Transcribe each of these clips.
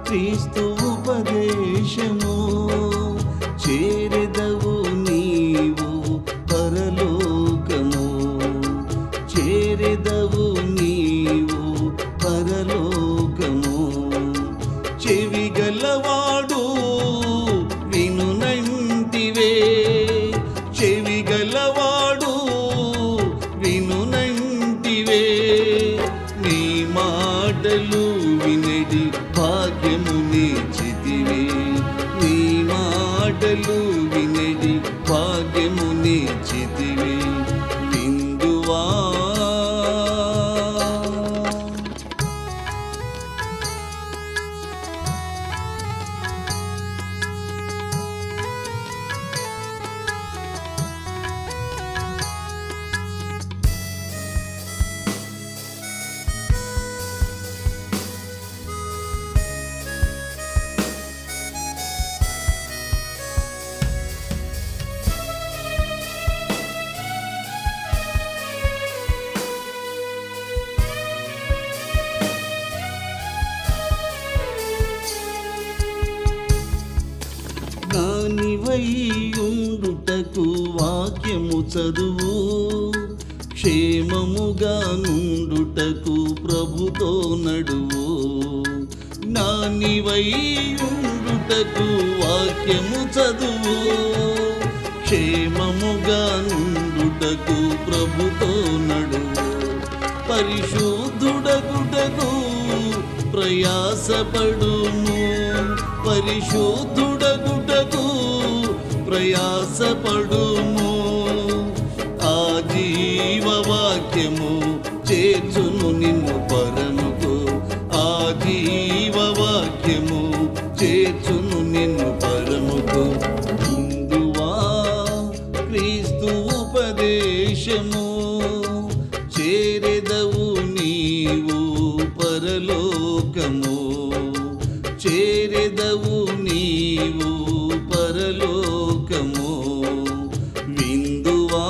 క్రీస్తు ఉపదేశము చేరెదవు నీవు పరలోకము, చేరెదవు నీవు పరలోకము. చెవిగలవాడు వినునంటివే, చెవిగలవాడు వినునంటివే, నీ మాటలు వినడి భాగ్యము నీచితివే, నీ మాటలు వినడి భాగ్యము నీచితివే. విందువా జ్ఞానివైయుండుటకు వాక్యము చదువు, క్షేమముగా నుండుటకు ప్రభుతో నడువు. జ్ఞానివైయుండుటకు వాక్యము చదువు, క్షేమముగా నుండుటకు ప్రభుతో నడువు. పరిశుద్ధుడగుటకు ప్రయాసపడుము, పరిశుద్ధుడగుటకు ప్రయాసపడుము. ఆ జీవవాక్యము చేర్చును నిన్ను పరముకు, ఆ జీవవాక్యము చేర్చును నిన్ను పరముకు. ఇందువా క్రీస్తు ఉపదేశము చేరెదవు నీవు పరలోకము, చేరెదవు నీవు పరలోకము. విందువా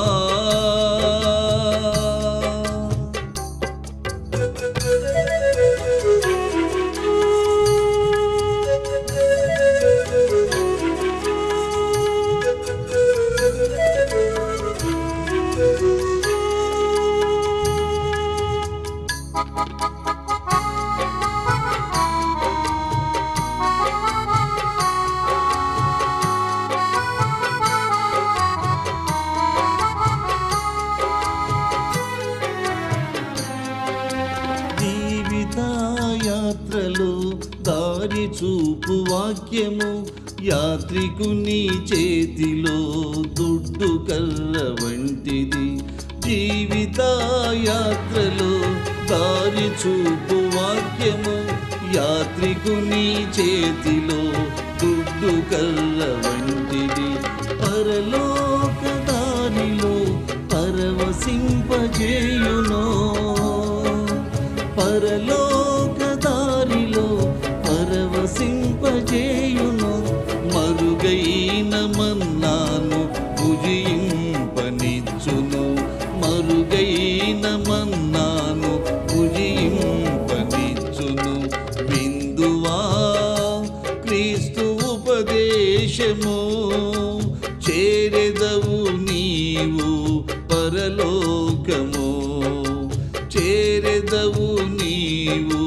యాత్రలో దారి చూపు వాక్యము, యాత్రికుని చేతిలో దుడ్డు కర్ర వంటిది. జీవిత యాత్రలో దారి చూపు వాక్యము, యాత్రికుని చేతిలో దుడ్డు కర్ర వంటిది. పరలోక దారిలో పరవశింపజేయును, పరలోక దారిలో పరవశింపజేయును. మరుగైన మన్నాను భుజింపనిచ్చును, మరుగైన మన్నాను భుజింపనిచ్చును. విందువా క్రీస్తు ఉపదేశము చేరెదవు నీవు పరలోకము, చేరెదవు నీవు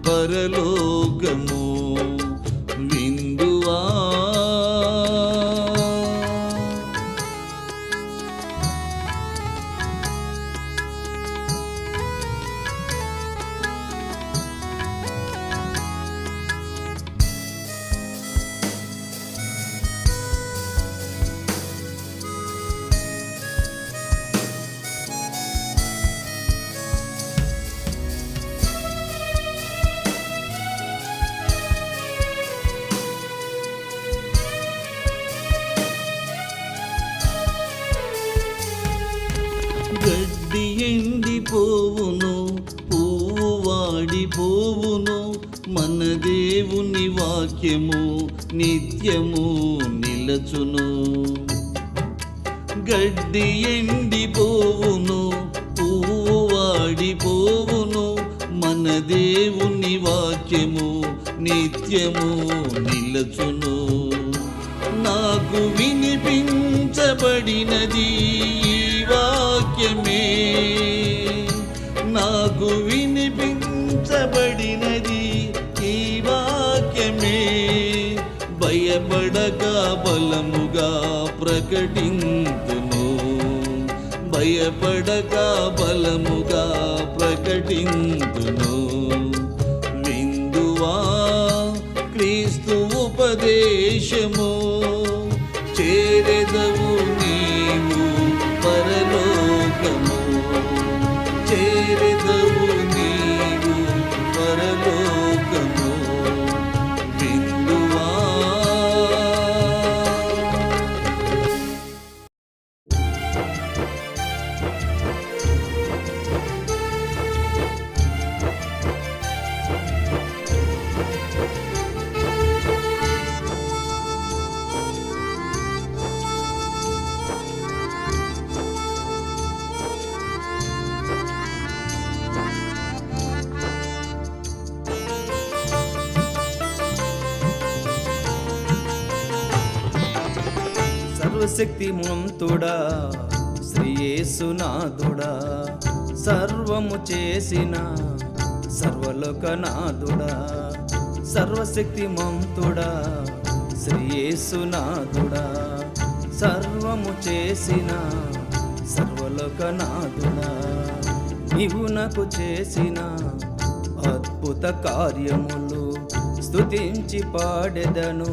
పరలోకము. విందువా పోవును, పువ్వు వాడిపోవును, మన దేవుని వాక్యము నిత్యము నిలచును. గడ్డి ఎండిపోవును, పువ్వు వాడిపోవును, మన దేవుని వాక్యము నిత్యము నిలచును. నాకు వినిపించబడినది ఈ వాక్యమే, నాకు వినిపించబడినది ఈ వాక్యమే. భయపడక బలముగా ప్రకటింతును, భయపడక బలముగా ప్రకటింతును. విందువా క్రీస్తు ఉపదేశము, చేరెదవు నీవు పరలోకము, చేరెదవు నీవు పరలోకము. విందువా సర్వశక్తిమంతుడా శ్రీ యేసునాథుడా, సర్వము చేసిన సర్వలోకనాథుడా. సర్వశక్తిమంతుడా శ్రీ యేసునాథుడా, సర్వము చేసిన సర్వలోకనాథుడా. నీవు నాకు చేసిన అద్భుత కార్యములు స్తుతించి పాడెదను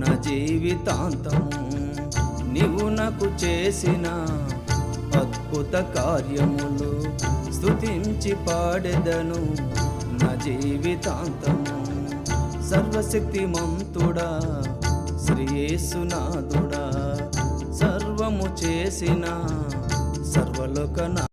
నా జీవితాంతము. నీవు నాకు చేసిన అద్భుత కార్యములు స్తుతించి పాడెదను నా జీవితాంతము. సర్వశక్తిమంతుడా శ్రీ యేసునాథుడా, సర్వము చేసిన సర్వలోకనా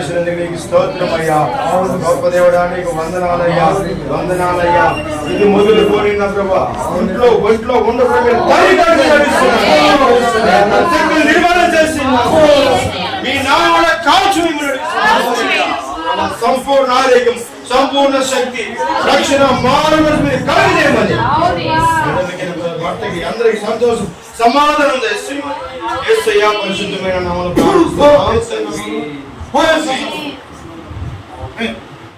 శక్తిని స్తోత్రమయ్యా. గొప్ప దేవుడానికి వందనాలయ్యా, వందనాలయ్యా. ఇది మొదలు కోరిన ప్రభా ఒంట్లో ఉండకుండా నిర్మాణం చేసి మీ నామమున కాల్చు సంపూర్ణ ఆరోగ్యం, సంపూర్ణ శక్తి, రక్షణ మానవుని మీరు కలుగజేయమని భర్తకి అందరికి సంతోషం సమాధానం యేసయ్యా పరిశుద్ధమైన నామములో ప్రార్థిస్తున్నాము.